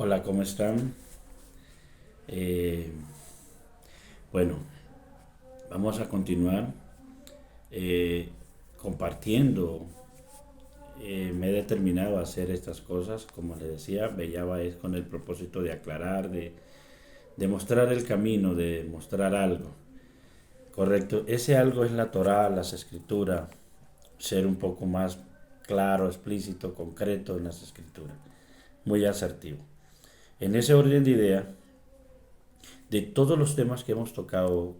Hola, ¿cómo están? Eh, bueno, vamos a continuar eh, compartiendo. Me he determinado a hacer estas cosas, como les decía, Bellaba es con el propósito de aclarar, de mostrar el camino, de mostrar algo. Correcto, ese algo es la Torá, las escrituras, ser un poco más claro, explícito, concreto en las escrituras, muy asertivo. En ese orden de ideas, de todos los temas que hemos tocado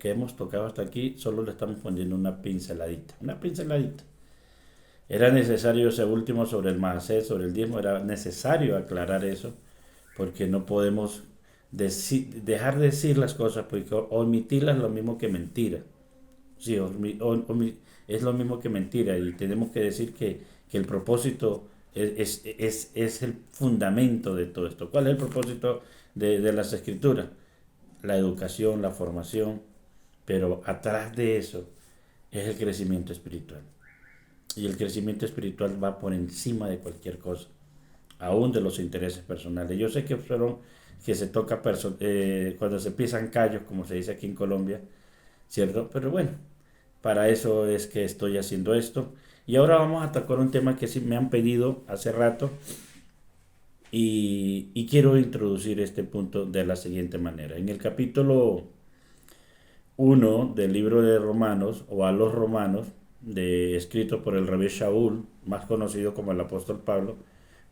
hasta aquí, solo le estamos poniendo una pinceladita, una pinceladita. Era necesario ese último sobre el Mahased, sobre el diezmo, era necesario aclarar eso, porque no podemos dejar de decir las cosas, porque omitirlas es lo mismo que mentira. Sí, es lo mismo que mentira, y tenemos que decir que el propósito es el fundamento de todo esto. ¿Cuál es el propósito de las escrituras? La educación, la formación, pero atrás de eso es el crecimiento espiritual. Y el crecimiento espiritual va por encima de cualquier cosa, aún de los intereses personales. Yo sé que se toca cuando se pisan callos, como se dice aquí en Colombia, ¿cierto? Pero bueno, para eso es que estoy haciendo esto. Y ahora vamos a tocar un tema que sí me han pedido hace rato y quiero introducir este punto de la siguiente manera. En el capítulo uno del libro de Romanos, o a los Romanos, escrito por el rabí Shaul, más conocido como el apóstol Pablo,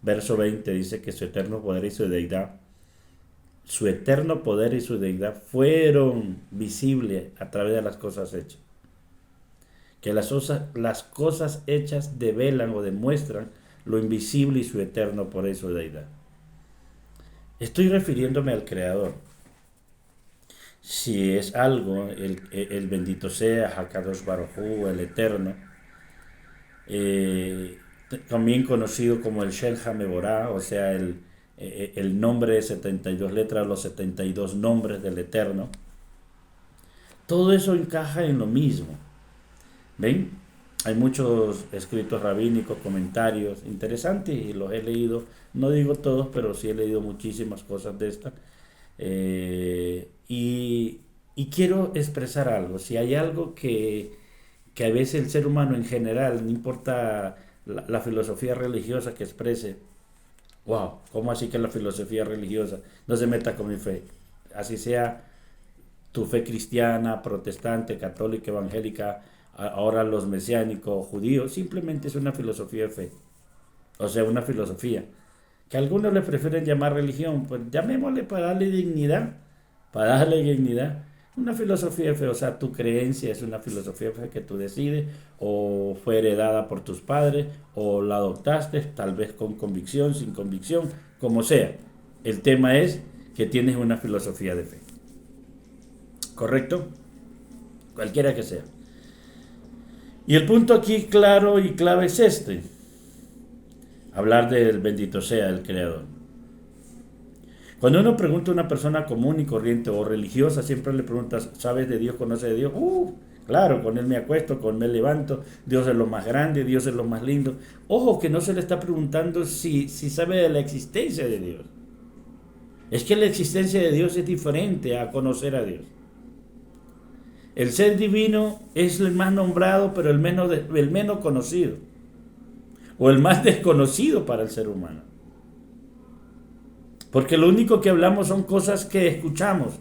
verso 20 dice que su eterno poder y su deidad fueron visibles a través de las cosas hechas. Que las cosas hechas develan o demuestran lo invisible y su eterno poder y su deidad. Estoy refiriéndome al Creador. Si es algo, el bendito sea, Hakadosh Baruj Hu, el Eterno, eh, también conocido como el Shem HaMevorah, o sea, el nombre de 72 letras, los 72 nombres del Eterno. Todo eso encaja en lo mismo. ¿Ven? Hay muchos escritos rabínicos, comentarios interesantes y los he leído. No digo todos, pero sí he leído muchísimas cosas de estas. Y quiero expresar algo. Si hay algo que a veces el ser humano en general, no importa la filosofía religiosa que exprese, wow, ¿cómo así que la filosofía religiosa no se meta con mi fe? Así sea tu fe cristiana, protestante, católica, evangélica, ahora los mesiánicos, judíos, simplemente es una filosofía de fe. O sea, una filosofía. Que algunos le prefieren llamar religión, pues llamémosle para darle dignidad, para darle dignidad. Una filosofía de fe, o sea, tu creencia es una filosofía de fe que tú decides, o fue heredada por tus padres, o la adoptaste, tal vez con convicción, sin convicción, como sea. El tema es que tienes una filosofía de fe. ¿Correcto? Cualquiera que sea. Y el punto aquí claro y clave es este. Hablar del bendito sea el Creador. Cuando uno pregunta a una persona común y corriente o religiosa, siempre le preguntas, ¿sabes de Dios? ¿Conoces de Dios? Claro, con Él me acuesto, con Él me levanto, Dios es lo más grande, Dios es lo más lindo. Ojo que no se le está preguntando si sabe de la existencia de Dios. Es que la existencia de Dios es diferente a conocer a Dios. El ser divino es el más nombrado, pero el menos conocido, o el más desconocido para el ser humano. Porque lo único que hablamos son cosas que escuchamos.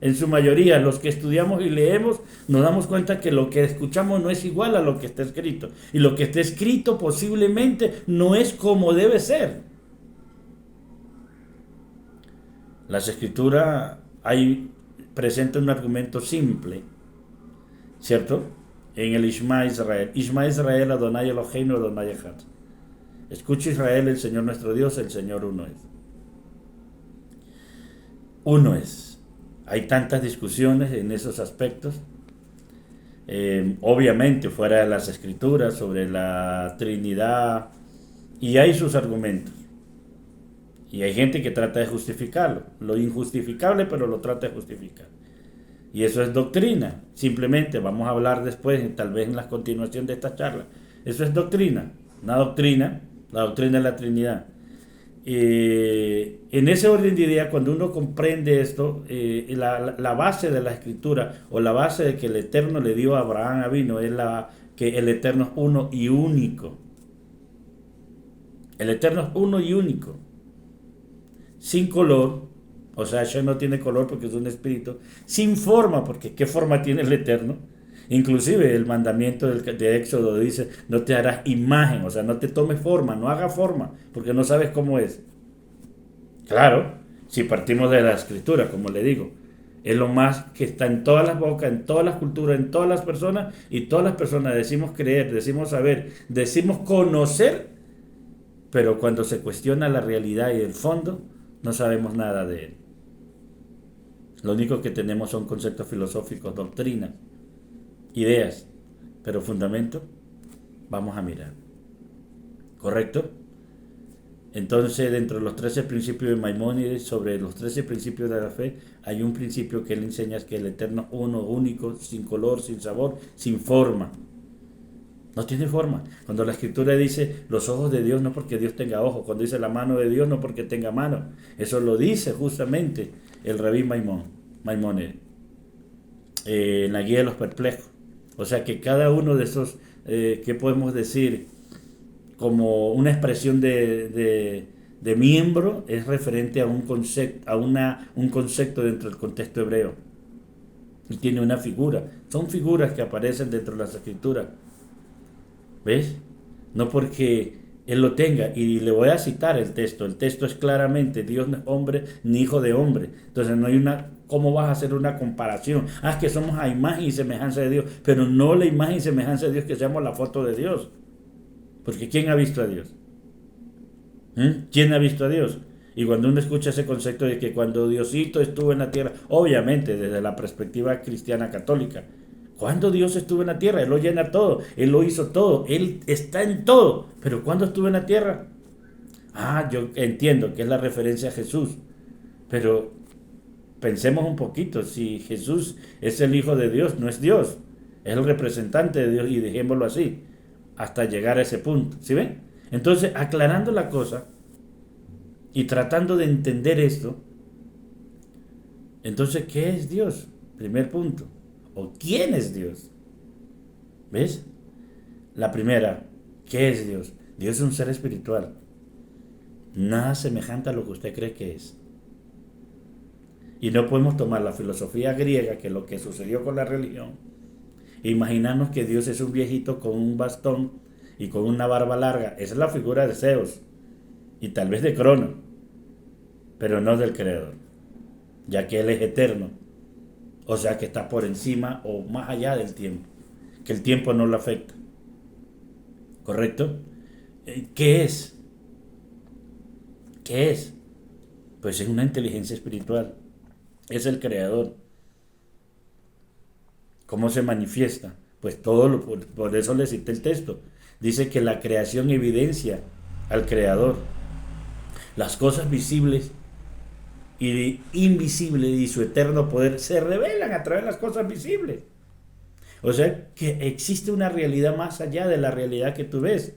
En su mayoría, los que estudiamos y leemos, nos damos cuenta que lo que escuchamos no es igual a lo que está escrito. Y lo que está escrito posiblemente no es como debe ser. Las escrituras hay presenta un argumento simple, ¿cierto? En el Ishma Israel. Ishma Israel, Adonai Eloheinu, Adonai Echad. Escucha Israel, el Señor nuestro Dios, el Señor uno es. Uno es. Hay tantas discusiones en esos aspectos. Obviamente fuera de las escrituras sobre la Trinidad, y hay sus argumentos. Y hay gente que trata de justificarlo. Lo injustificable, pero lo trata de justificar. Y eso es doctrina. Simplemente vamos a hablar después, tal vez en la continuación de esta charla. Eso es doctrina. Una doctrina, la doctrina de la Trinidad. en ese orden de ideas, cuando uno comprende esto, la base de la escritura o la base de que el Eterno le dio a Abraham Avino es que el Eterno es uno y único. El Eterno es uno y único, sin color, o sea, Hashem no tiene color porque es un espíritu, sin forma, porque ¿qué forma tiene el Eterno? Inclusive el mandamiento de Éxodo dice, no te harás imagen, o sea, no te tomes forma, no haga forma, porque no sabes cómo es. Claro, si partimos de la escritura, como le digo, es lo más que está en todas las bocas, en todas las culturas, en todas las personas, y todas las personas decimos creer, decimos saber, decimos conocer, pero cuando se cuestiona la realidad y el fondo, no sabemos nada de él. Lo único que tenemos son conceptos filosóficos, doctrinas, ideas, pero fundamento, vamos a mirar. ¿Correcto? Entonces, dentro de los 13 principios de Maimónides, sobre los 13 principios de la fe, hay un principio que él enseña, que el Eterno es uno, único, sin color, sin sabor, sin forma. No tiene forma. Cuando la escritura dice los ojos de Dios, no porque Dios tenga ojos. Cuando dice la mano de Dios, no porque tenga mano. Eso lo dice justamente el Rabí Maimónides en la guía de los perplejos. O sea que cada uno de esos, ¿qué podemos decir? Como una expresión de miembro, es referente a un concepto, un concepto dentro del contexto hebreo. Y tiene una figura. Son figuras que aparecen dentro de las escrituras. ¿Ves? No porque él lo tenga. Y le voy a citar el texto. El texto es claramente, Dios no es hombre ni hijo de hombre. Entonces no hay una... ¿Cómo vas a hacer una comparación? Ah, es que somos a imagen y semejanza de Dios. Pero no la imagen y semejanza de Dios que seamos la foto de Dios. Porque ¿quién ha visto a Dios? ¿Quién ha visto a Dios? Y cuando uno escucha ese concepto de que cuando Diosito estuvo en la tierra, obviamente desde la perspectiva cristiana católica, cuando Dios estuvo en la tierra, Él lo llena todo, Él lo hizo todo, Él está en todo, pero ¿cuándo estuvo en la tierra? Ah, yo entiendo que es la referencia a Jesús, pero pensemos un poquito, si Jesús es el Hijo de Dios, no es Dios, es el representante de Dios y dejémoslo así, hasta llegar a ese punto, ¿sí ven? Entonces, aclarando la cosa y tratando de entender esto, entonces, ¿qué es Dios? Primer punto. ¿O quién es Dios? ¿Ves? La primera, ¿qué es Dios? Dios es un ser espiritual. Nada semejante a lo que usted cree que es. Y no podemos tomar la filosofía griega, que es lo que sucedió con la religión, e imaginarnos que Dios es un viejito con un bastón y con una barba larga. Esa es la figura de Zeus y tal vez de Crono, pero no del Creador, ya que Él es eterno, o sea que está por encima o más allá del tiempo, que el tiempo no lo afecta. ¿Correcto? ¿Qué es? ¿Qué es? Pues es una inteligencia espiritual, es el Creador. ¿Cómo se manifiesta? Pues por eso le cité el texto. Dice que la creación evidencia al Creador. Las cosas visibles y invisibles y su eterno poder se revelan a través de las cosas visibles. O sea que existe una realidad más allá de la realidad que tú ves.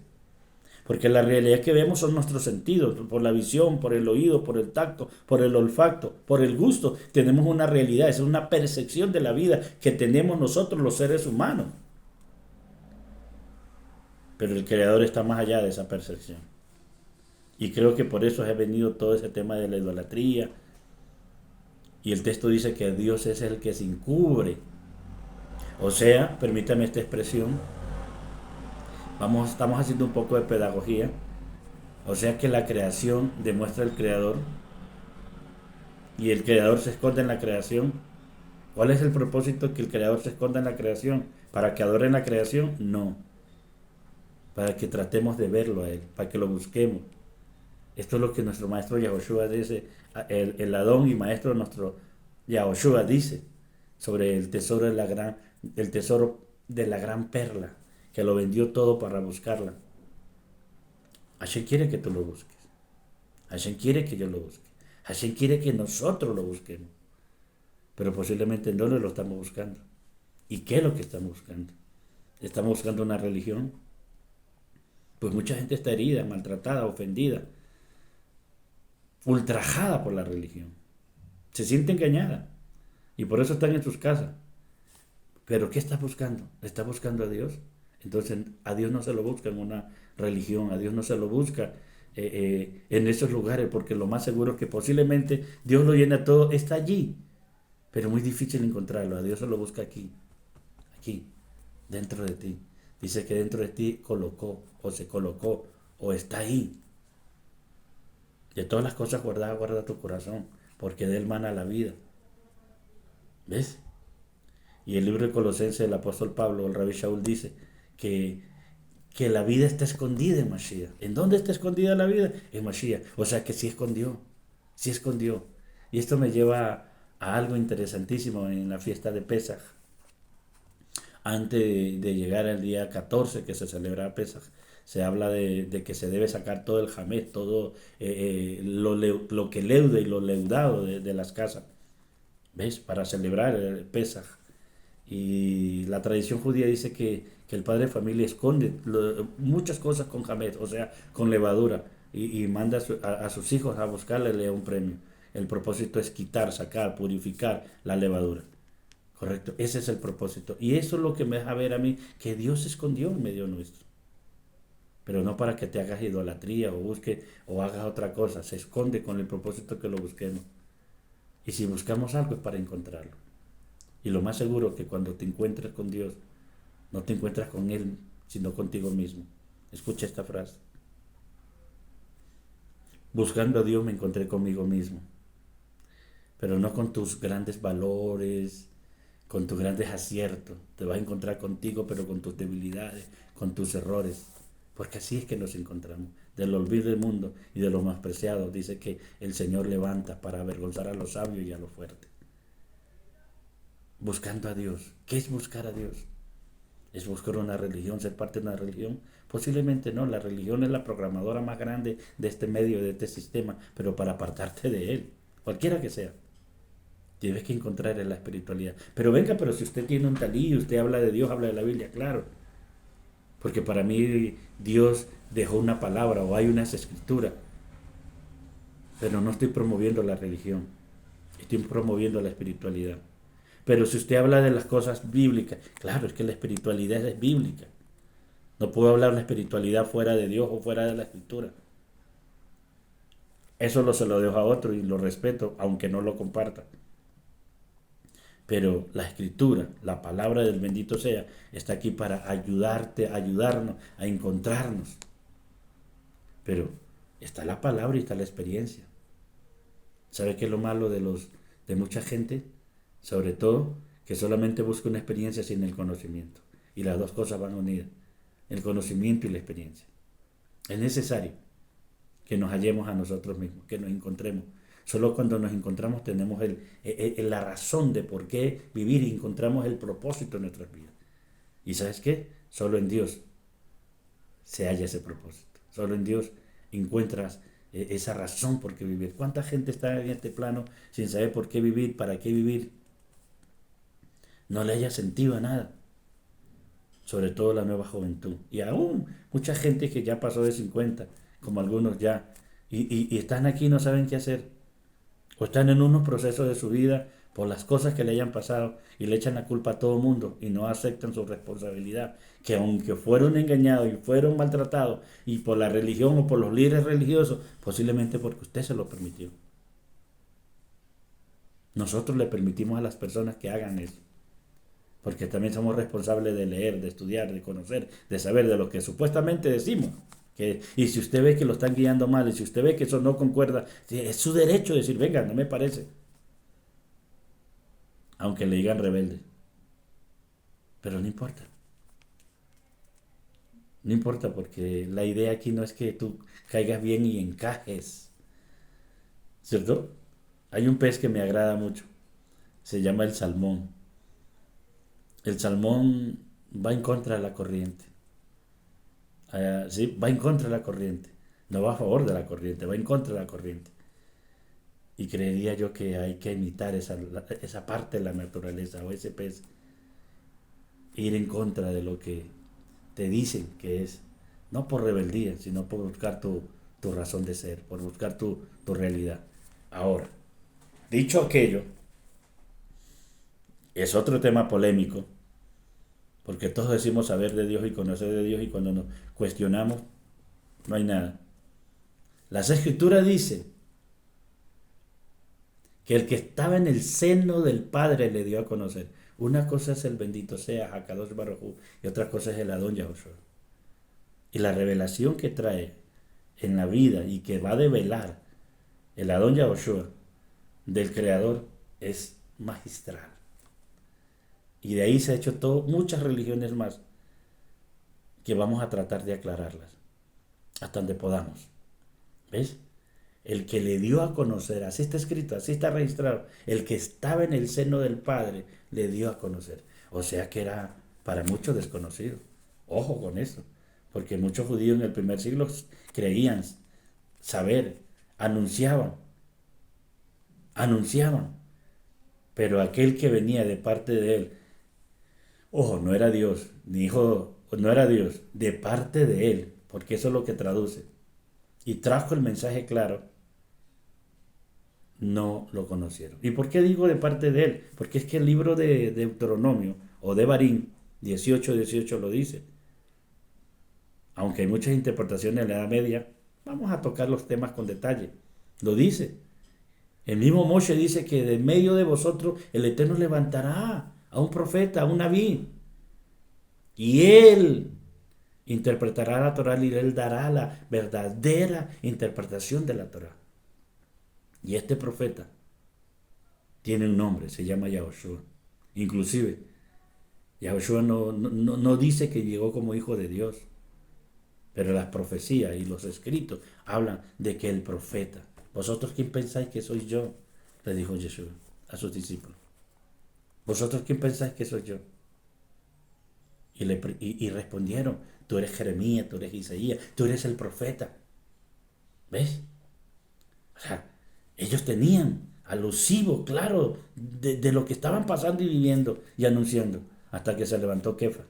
Porque la realidad que vemos son nuestros sentidos, por la visión, por el oído, por el tacto, por el olfato, por el gusto. Tenemos una realidad, es una percepción de la vida que tenemos nosotros los seres humanos. Pero el Creador está más allá de esa percepción. Y creo que por eso ha venido todo ese tema de la idolatría. Y el texto dice que Dios es el que se encubre. O sea, permítame esta expresión, estamos haciendo un poco de pedagogía. O sea que la creación demuestra el Creador y el Creador se esconde en la creación. ¿Cuál es el propósito que el Creador se esconda en la creación? ¿Para que adoren la creación? No. Para que tratemos de verlo a Él, para que lo busquemos. Esto es lo que nuestro maestro Yahoshua dice, el Adón y maestro nuestro Yahoshua dice sobre el tesoro de la gran perla, que lo vendió todo para buscarla. Hashem quiere que tú lo busques. Hashem quiere que yo lo busque. Hashem quiere que nosotros lo busquemos. Pero posiblemente no lo estamos buscando. ¿Y qué es lo que estamos buscando? ¿Estamos buscando una religión? Pues mucha gente está herida, maltratada, ofendida. ultrajada por la religión. Se siente engañada y por eso están en sus casas. Pero ¿qué está buscando? ¿Está buscando a Dios? Entonces a Dios no se lo busca en una religión, a Dios no se lo busca en esos lugares, porque lo más seguro es que posiblemente Dios lo llena todo, está allí, pero muy difícil encontrarlo. A Dios se lo busca aquí, aquí, dentro de ti. Dice que dentro de ti colocó, o se colocó, o está ahí. De todas las cosas guardadas, guarda tu corazón, porque de él mana la vida. ¿Ves? Y el libro de Colosenses del apóstol Pablo, el Rabbi Shaul, dice que, que la vida está escondida en Mashiach. ¿En dónde está escondida la vida? En Mashiach. O sea que sí escondió, sí escondió. Y esto me lleva a algo interesantísimo en la fiesta de Pesaj. Antes de llegar al día 14 que se celebra Pesaj, se habla de que se debe sacar todo el jamés, todo lo que leude y lo leudado de las casas. ¿Ves? Para celebrar el Pesaj. Y la tradición judía dice que el padre de familia esconde muchas cosas con jamet, o sea, con levadura, y manda a sus hijos a buscarle un premio. El propósito es quitar, sacar, purificar la levadura. Correcto, ese es el propósito. Y eso es lo que me deja ver a mí, que Dios se escondió en medio nuestro. Pero no para que te hagas idolatría o busque o hagas otra cosa. Se esconde con el propósito que lo busquemos. Y si buscamos algo es para encontrarlo. Y lo más seguro es que cuando te encuentres con Dios, no te encuentras con Él, sino contigo mismo. Escucha esta frase. Buscando a Dios me encontré conmigo mismo, pero no con tus grandes valores, con tus grandes aciertos. Te vas a encontrar contigo, pero con tus debilidades, con tus errores. Porque así es que nos encontramos. Del olvido del mundo y de los más preciados, dice que el Señor levanta para avergonzar a los sabios y a los fuertes. Buscando a Dios. ¿Qué es buscar a Dios? ¿Es buscar una religión, ser parte de una religión? Posiblemente no, la religión es la programadora más grande de este medio, de este sistema, pero para apartarte de él, cualquiera que sea, tienes que encontrar en la espiritualidad. Pero venga, pero si usted tiene un talí, usted habla de Dios, habla de la Biblia, claro, porque para mí Dios dejó una palabra o hay unas escrituras, pero no estoy promoviendo la religión, estoy promoviendo la espiritualidad. Pero si usted habla de las cosas bíblicas, claro, es que la espiritualidad es bíblica. No puedo hablar de la espiritualidad fuera de Dios o fuera de la escritura. Eso se lo dejo a otro y lo respeto, aunque no lo comparta. Pero la escritura, la palabra del bendito sea, está aquí para ayudarte, ayudarnos a encontrarnos. Pero está la palabra y está la experiencia. ¿Sabe qué es lo malo de mucha gente? Sobre todo, que solamente busca una experiencia sin el conocimiento. Y las dos cosas van unidas, el conocimiento y la experiencia. Es necesario que nos hallemos a nosotros mismos, que nos encontremos. Solo cuando nos encontramos tenemos la razón de por qué vivir y encontramos el propósito de nuestras vidas. ¿Y sabes qué? Solo en Dios se halla ese propósito. Solo en Dios encuentras esa razón por qué vivir. ¿Cuánta gente está en este plano sin saber por qué vivir, para qué vivir? No le haya sentido a nada. Sobre todo la nueva juventud. Y aún mucha gente que ya pasó de 50, como algunos ya, y están aquí y no saben qué hacer. O están en unos procesos de su vida por las cosas que le hayan pasado y le echan la culpa a todo el mundo y no aceptan su responsabilidad. Que aunque fueron engañados y fueron maltratados y por la religión o por los líderes religiosos, posiblemente porque usted se lo permitió. Nosotros le permitimos a las personas que hagan eso. Porque también somos responsables de leer, de estudiar, de conocer, de saber de lo que supuestamente decimos. Y si usted ve que lo están guiando mal, y si usted ve que eso no concuerda, es su derecho decir, venga, no me parece. Aunque le digan rebelde. Pero no importa. No importa porque la idea aquí no es que tú caigas bien y encajes. ¿Cierto? Hay un pez que me agrada mucho. Se llama el salmón. El salmón va en contra de la corriente. ¿Sí? Va en contra de la corriente. No va a favor de la corriente, va en contra de la corriente. Y creería yo que hay que imitar esa parte de la naturaleza o ese pez. Ir en contra de lo que te dicen que es. No por rebeldía, sino por buscar tu razón de ser, por buscar tu realidad. Ahora, dicho aquello, es otro tema polémico, porque todos decimos saber de Dios y conocer de Dios y cuando nos cuestionamos no hay nada. Las Escrituras dicen que el que estaba en el seno del Padre le dio a conocer. Una cosa es el bendito sea, Hakadosh Baruj Hu, y otra cosa es el Adón Yahushua. Y la revelación que trae en la vida y que va a develar el Adón Yahushua del Creador es magistral. Y de ahí se ha hecho muchas religiones más que vamos a tratar de aclararlas hasta donde podamos. ¿Ves? El que le dio a conocer, así está escrito, así está registrado, el que estaba en el seno del Padre le dio a conocer. O sea que era para muchos desconocido. Ojo con eso, porque muchos judíos en el primer siglo creían saber, anunciaban, pero aquel que venía de parte de él, ojo, no era Dios, ni hijo, no era Dios, de parte de él, porque eso es lo que traduce, y trajo el mensaje claro, no lo conocieron. ¿Y por qué digo de parte de él? Porque es que el libro de Deuteronomio o de Barín 18:18 lo dice. Aunque hay muchas interpretaciones en la Edad Media, vamos a tocar los temas con detalle. Lo dice. El mismo Moshe dice que de medio de vosotros el Eterno levantará a un profeta, a un nabí. Y él interpretará la Torah y él dará la verdadera interpretación de la Torah. Y este profeta tiene un nombre, se llama Yahushua. Inclusive, Yahushua no dice que llegó como hijo de Dios, pero las profecías y los escritos hablan de que el profeta. ¿Vosotros quién pensáis que soy yo? Le dijo Jesús a sus discípulos. ¿Vosotros quién pensáis que soy yo? Y respondieron, tú eres Jeremías, tú eres Isaías, tú eres el profeta. ¿Ves? O sea, ellos tenían alusivo, claro, de lo que estaban pasando y viviendo y anunciando, hasta que se levantó Kefa.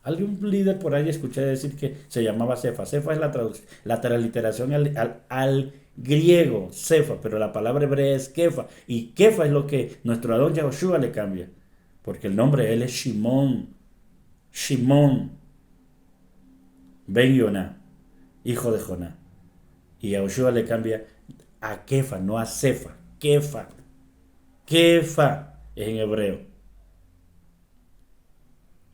Algún líder por ahí escuché decir que se llamaba Cefa. Cefa es la transliteración al griego, Cefa, pero la palabra hebrea es Kefa. Y Kefa es lo que nuestro Adón Yahushua le cambia. Porque el nombre de él es Shimón. Shimón Ben Yoná, hijo de Joná. Y Yahushua le cambia a Kefa, no a Cefa. Kefa. Kefa es en hebreo.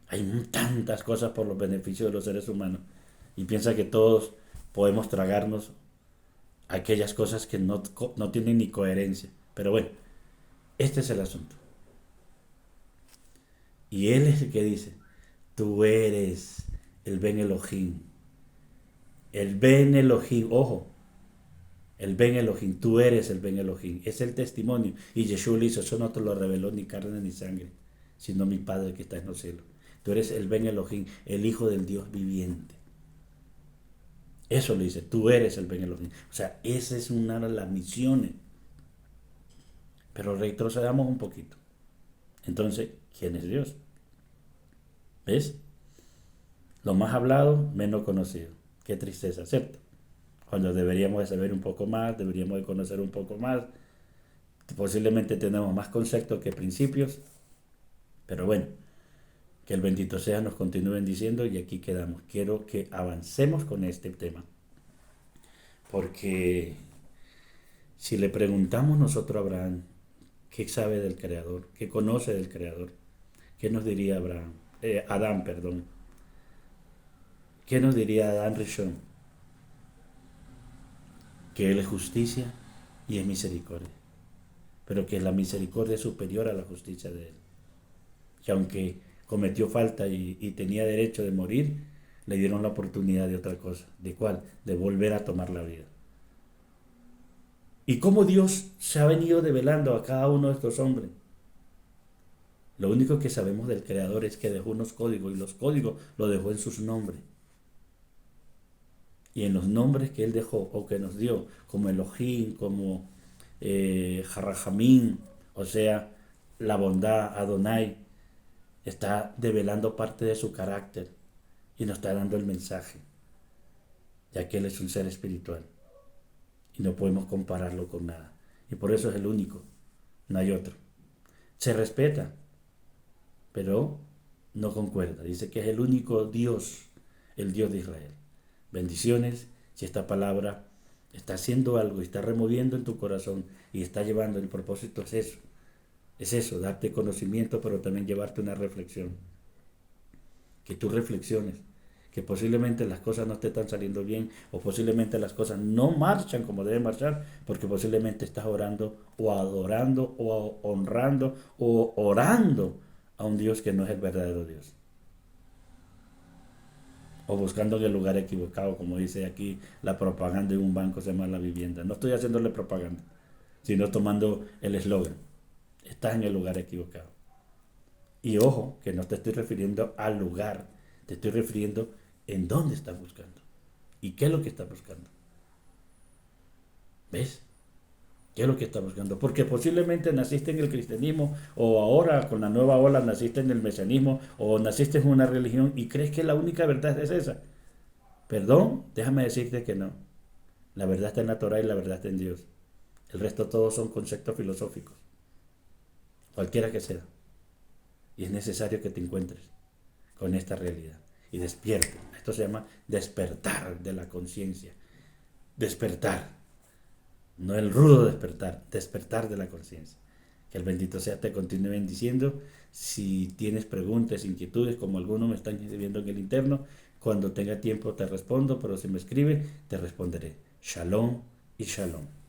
Hay tantas cosas por los beneficios de los seres humanos y piensa que todos podemos tragarnos aquellas cosas que no tienen ni coherencia. Pero bueno, este es el asunto. Y él es el que dice, tú eres el Ben Elohim. El Ben Elohim, ojo, el Ben Elohim, tú eres el Ben Elohim. Es el testimonio. Y Yeshua le hizo, eso no te lo reveló ni carne ni sangre, sino mi Padre que está en los cielos. Tú eres el Ben Elohim, el Hijo del Dios viviente. Eso le dice, tú eres el Ben Elohim. O sea, esa es una de las misiones. Pero retrocedamos un poquito. Entonces, ¿quién es Dios? ¿Ves? Lo más hablado, menos conocido. Qué tristeza, ¿cierto? Cuando deberíamos de saber un poco más, deberíamos de conocer un poco más. Posiblemente tenemos más conceptos que principios. Pero bueno, que el bendito sea nos continúe bendiciendo y aquí quedamos. Quiero que avancemos con este tema. Porque si le preguntamos nosotros a Abraham, ¿qué sabe del Creador? ¿Qué conoce del Creador? ¿Qué nos diría Adán, perdón? ¿Qué nos diría Adán Rishon? Que Él es justicia y es misericordia. Pero que la misericordia es superior a la justicia de Él. Que aunque cometió falta y tenía derecho de morir, le dieron la oportunidad de otra cosa. ¿De cuál? De volver a tomar la vida. ¿Y cómo Dios se ha venido develando a cada uno de estos hombres? Lo único que sabemos del Creador es que dejó unos códigos y los códigos los dejó en sus nombres. Y en los nombres que Él dejó o que nos dio, como Elohim, como Jarrajamín, o sea, la bondad, Adonai, está develando parte de su carácter y nos está dando el mensaje, ya que Él es un ser espiritual. y no podemos compararlo con nada. Y por eso es el único, no hay otro. Se respeta, pero no concuerda. Dice que es el único Dios, el Dios de Israel. Bendiciones, si esta palabra está haciendo algo, está removiendo en tu corazón y está llevando el propósito, es eso, darte conocimiento, pero también llevarte una reflexión. Que tú reflexiones, que posiblemente las cosas no te están saliendo bien o posiblemente las cosas no marchan como deben marchar, porque posiblemente estás orando o adorando o honrando o orando a un Dios que no es el verdadero Dios. O buscando en el lugar equivocado, como dice aquí la propaganda de un banco se llama La Vivienda. No estoy haciéndole propaganda, sino tomando el eslogan. Estás en el lugar equivocado. Y ojo, que no te estoy refiriendo al lugar, te estoy refiriendo en dónde estás buscando y qué es lo que estás buscando. ¿Ves? ¿Qué es lo que estás buscando? Porque posiblemente naciste en el cristianismo o ahora con la nueva ola naciste en el mesianismo o naciste en una religión y crees que la única verdad es esa. Perdón, déjame decirte que no. La verdad está en la Torah y la verdad está en Dios. El resto todos son conceptos filosóficos, cualquiera que sea. Y es necesario que te encuentres con esta realidad y despierte. Esto se llama despertar de la conciencia. Despertar. No el rudo despertar, despertar de la conciencia. Que el bendito sea te continúe bendiciendo. Si tienes preguntas, inquietudes, como algunos me están escribiendo en el interno, cuando tenga tiempo te respondo, pero si me escribe, te responderé. Shalom y shalom.